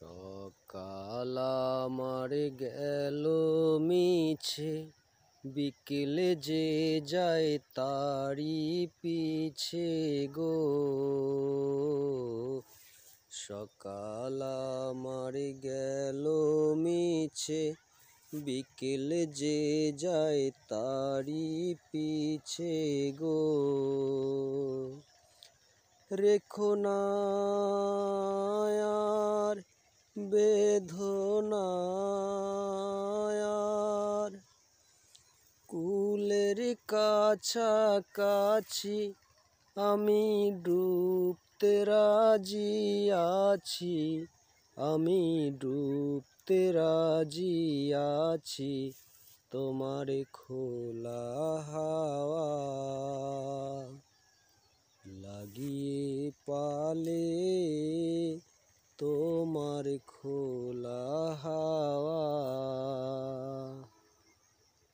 সকাল আমার গেল মিছে, বিকেলে যে যায় তারি পিছে গো। সকাল আমার গেল মিছে, বিকেলে যে যায় তারি পিছে গো। রেখো না আর বেদনার কুলের কাছাকাছি আমি ডুবতে রাজি আছি, আমি ডুবতে রাজি আছি তোমার খোলা হাওয়া লাগিয়ে পালে, তোমার খোলা